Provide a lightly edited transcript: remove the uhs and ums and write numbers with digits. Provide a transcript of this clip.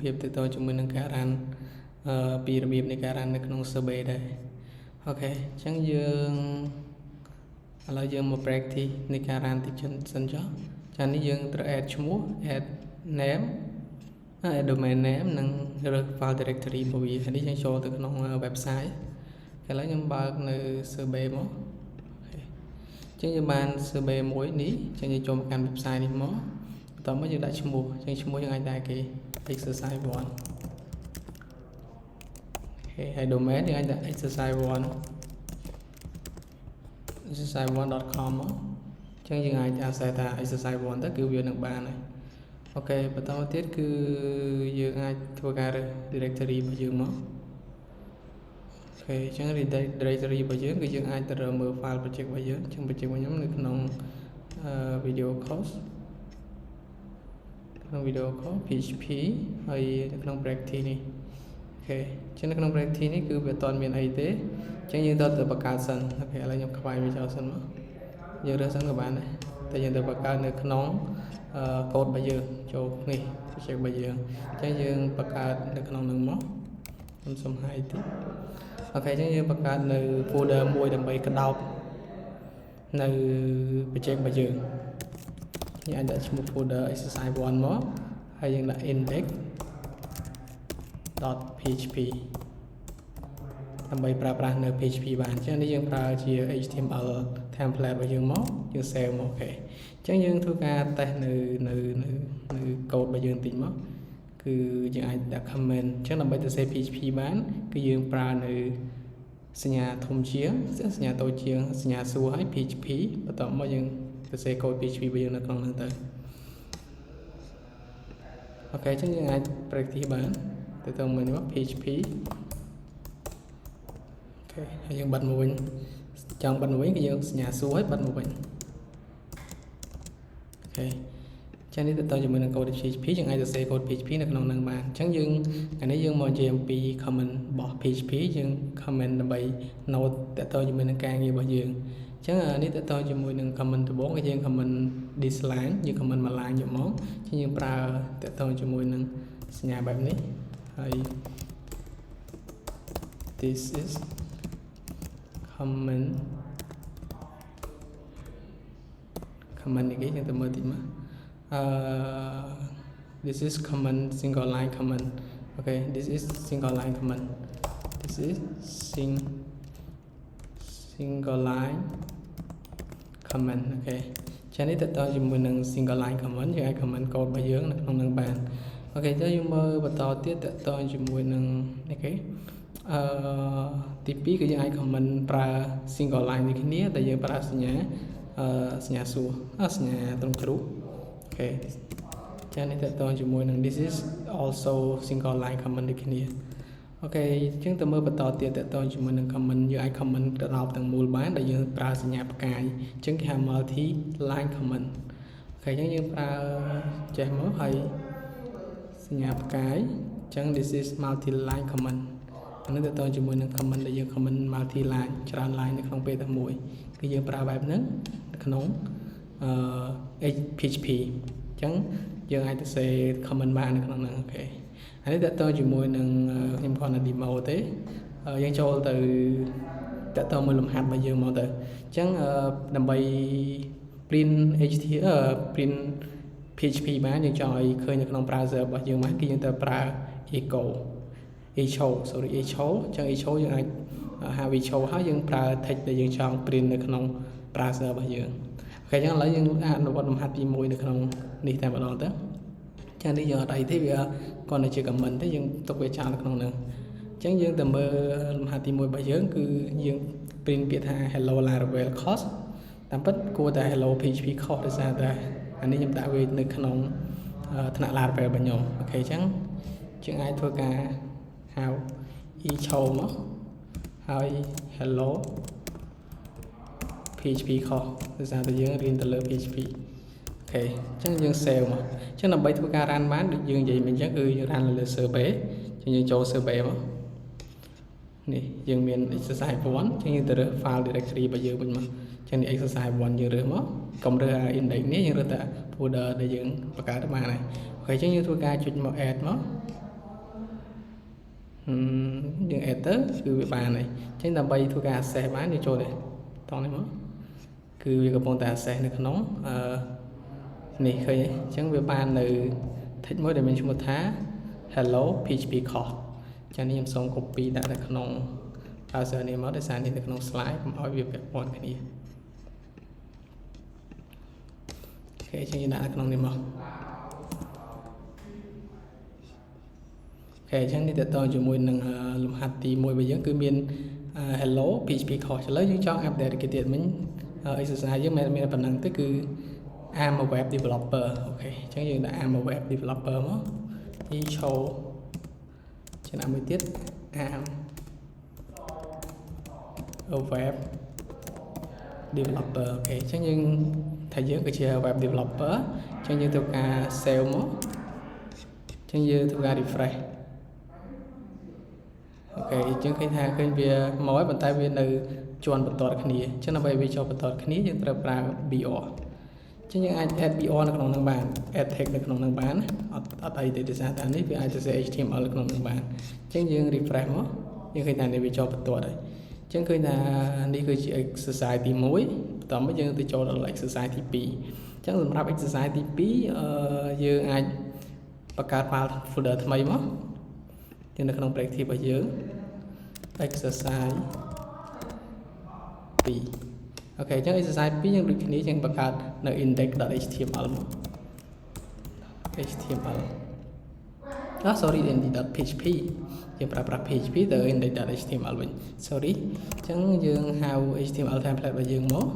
ភាពទៅតជាមួយនឹងការរ៉ានពីរបៀបនៃការរ៉ាននៅក្នុង survey ដែរអូខេអញ្ចឹងយើងឥឡូវយើងមក practice នៃការរ៉ានតិចសិនចុះចានេះយើងត្រូវ add ឈ្មោះ add name add domain name និងរើស file directory របស់វានេះយើងចូលទៅក្នុង website ឥឡូវខ្ញុំបើកនៅ survey មកអញ្ចឹងយើងបាន survey មួយនេះអញ្ចឹងយើងចូលមកកាន់ website នេះមកបន្តមកយើងដាក់ឈ្មោះអញ្ចឹងឈ្មោះយើងអាចដាក់គេ exercise 1 ហើយ domain យើងអាចដាក់ exercise 1 exercise1.com មកអញ្ចឹងយើងអាច access ថា exercise 1ទៅគឺវានឹងបានហើយអូខេបន្តមកទៀតគឺយើងអាចធ្វើការរើស directory របស់យើងមកអូខេអញ្ចឹង directory របស់យើងគឺយើងអាចទៅរើសមើល file project របស់យើងអញ្ចឹង project របស់ខ្ញុំនៅក្នុង video course ក្នុង video course PHP ហើយនៅក្នុង practice នេះអូខេអញ្ចឹងនៅក្នុង practice នេះគឺវាអត់មានអីទេអញ្ចឹងយើងទៅបង្កើតសិនអូខេឥឡូវខ្ញុំខ្វាយវាចោលសិនមកយើងរើសសិនក៏បានដែរតែយើងទៅបង្កើតនៅក្នុងកូដរបស់យើងចូលនេះ project របស់យើងអញ្ចឹងយើងបង្កើតនៅក្នុងនឹងមកខ្ញុំសុំ hide តិចអូខេអញ្ចឹងយើងបង្កើតនៅ folder មួយដើម្បីក្តោបនៅ project របស់យើងយើងអាចដាក់ឈ្មោះ folder exercise 1មកហើយយើងដាក់ index.php ដើម្បីប្រើប្រាស់នៅ PHP បានអញ្ចឹងនេះយើងប្រើជា HTML template របស់យើងមកយើង save មកអូខេអញ្ចឹងយើងធ្វើការ test នៅកូដរបស់យើងតិចមកគឺយើងអាចដាក់ comment អញ្ចឹងដើម្បីទៅ save PHP បានគឺយើងប្រើនៅសញ្ញាធំជាងសញ្ញាតូចជាងសញ្ញាសួរហើយ PHP បន្ទាប់មកយើងទៅ save កូដ PHP របស់យើងនៅក្នុងហ្នឹងទៅអូខេអញ្ចឹងយើងអាច practice បានទៅមួយនេះមក PHPហើយយើងបិទមកវិញចង់បិទមកវិញគឺយើងសញ្ញាសួរឲ្យបិទមកវិញអូខេចឹងនេះទៅជាមួយនឹងកូដ PHP យើងអាចទៅ save កូដ PHP នៅក្នុងនឹងបានអញ្ចឹងយើងអានេះយើងមកនិយាយអំពី comment របស់ PHP យើង comment ដើម្បី note ទៅជាមួយនឹងការងាររបស់យើងអញ្ចឹងនេះទៅជាមួយនឹង comment ដំបូងគឺយើង comment this line យើង comment មួយ line យកមកអញ្ចឹងយើងប្រើទៅជាមួយនឹងសញ្ញាបែបនេះហើយ this is comment នេះគេយើងទៅមើលតិចមក this is comment single line comment okay this is single line comment this is single line comment okay ចានេះទៅជាមួយនឹង single line comment យើងអាច comment កូដរបស់យើងនៅក្នុងនឹងបានអូខេទៅយើងមើលបន្តទៀតទៅជាមួយនឹងនេះគេទី2គឺយើងអាច comment ប្រើ single line នេះគ្នាតែយើងប្រើសញ្ញាសួរសញ្ញាត្រង់ជ្រូកអូខេចានេះទៅជាមួយនឹង this is also single line comment នេះគ្នាអូខេអញ្ចឹងទៅមើលបន្តទៀតទៅជាមួយនឹង comment យើងអាច comment ទៅដល់ទាំងមូលបានដែលយើងប្រើសញ្ញាផ្កាយអញ្ចឹងគេហៅ multi line comment អូខេអញ្ចឹងយើងប្រើចេះមកហើយសញ្ញាផ្កាយអញ្ចឹង this is multi line comment នេះទៅជាមួយនឹង comment ដែលយើង comment multi line ច្រើន line នៅក្នុងពេលតែមួយគឺយើងប្រើបែបហ្នឹងនៅក្នុងPHP អញ្ចឹងយើងអាចទៅ save comment បាននៅក្នុងហ្នឹងអូខេអានេះទៅជាមួយនឹងខ្ញុំគ្រាន់តែ demo ទេយើងចូលទៅតើមើលលំហាត់របស់យើងមកទៅអញ្ចឹងដើម្បី print HTML print PHP បានយើងចង់ឲ្យឃើញនៅក្នុង browser របស់យើងបានគឺយើងត្រូវប្រើ echo អញ្ចឹង echo យើងអាចហៅ echo ហើយយើងប្រើ text ដែលយើងចង់ print នៅក្នុង browser របស់យើងអូខេអញ្ចឹងឥឡូវយើងអនុវត្តលំហាត់ទី1នៅក្នុងនេះតែម្ដងទៅចានេះយើងអត់អីទេវាគ្រាន់តែជា comment ទេយើងទុកវាចោលនៅក្នុងហ្នឹងអញ្ចឹងយើងទៅមើលលំហាត់ទី1របស់យើងគឺយើង print ពាក្យថា hello laravel course តាមពិតគួរតែ hello php course ដោយសារតែអានេះខ្ញុំដាក់វានៅក្នុងថ្នាក់ laravel របស់ខ្ញុំអូខេអញ្ចឹងយើងអាចធ្វើការហៅ echo មកហើយ hello PHP course ដោយសារតែយើងរៀនទៅលើ PHP អូខេអញ្ចឹងយើង save មកអញ្ចឹងដើម្បីធ្វើការ run បានដូចយើងនិយាយមិញអញ្ចឹងគឺយើង run លើ survey អញ្ចឹងយើងចូល survey មកនេះយើងមាន exercise 1អញ្ចឹងយើងទៅរើស file directory របស់យើងវិញមកអញ្ចឹងនេះ exercise 1យើងរើសមកកុំរើស index នេះយើងរើសតែ folder ដែលយើងបង្កើតបានហើយអូខេអញ្ចឹងយើងធ្វើការចុចមក add មក យើង add ទៅគឺវាបានហើយអញ្ចឹងដើម្បីធ្វើការ access បានយើងចូលនេះតោះនេះមកគឺវាកំពុងតែ access នៅក្នុងនេះឃើញទេអញ្ចឹងវាបាននៅ text មួយដែលមានឈ្មោះថា hello php course ចឹងនេះខ្ញុំសូម copy ដាក់នៅក្នុង browser នេះមកដោយសារនេះនៅក្នុង slide កុំឲ្យវាពាក់ព័ន្ធគ្នាអូខេចឹងយើងដាក់នៅក្នុងនេះមកអូខេអញ្ចឹងនេះតើតើជាមួយនឹងលំហាត់ទី1របស់យើងគឺមាន hello php course ឥឡូវយើងចង់ update គេទៀតមិញ exercise យើងមានប៉ុណ្ណឹងទៅគឺ I'm a web developer អូខេអញ្ចឹងយើងដាក់ I'm a web developer មក show ចំណាំមួយទៀត I'm a web developer អូខេអញ្ចឹងយើងថាយើងគឺជា web developer អញ្ចឹងយើងធ្វើការ save មកអញ្ចឹងយើងធ្វើការ refresh អូខេអញ្ចឹងឃើញថាឃើញវាមកហើយប៉ុន្តែវានៅជាន់បន្តគ្នាអញ្ចឹងដើម្បីវាចូលបន្តគ្នាយើងត្រូវប្រើ BR អញ្ចឹងយើងអាច add BR នៅក្នុងនឹងបាន add tag នៅក្នុងនឹងបានអត់អីទេដោយសារតែនេះវាអាចទៅ HTML នៅក្នុងនឹងបានអញ្ចឹងយើង refresh មកយើងឃើញថាវាចូលបន្តហើយអញ្ចឹងឃើញថានេះគឺជា exercise ទី1បន្តមកយើងទៅចូលដល់ exercise ទី2អញ្ចឹងសម្រាប់ exercise ទី2យើងអាចបង្កើត file folder ថ្មីមកនៅក្នុង project របស់យើង exercise 2 អូខេអញ្ចឹង exercise 2យើងដូចគ្នាយើងបង្កើតនៅ index.html មក html sorry index.php យើងប្រើប្រាស់ php ទៅ index.html វិញ sorry អញ្ចឹងយើងហៅ html template របស់យើងមក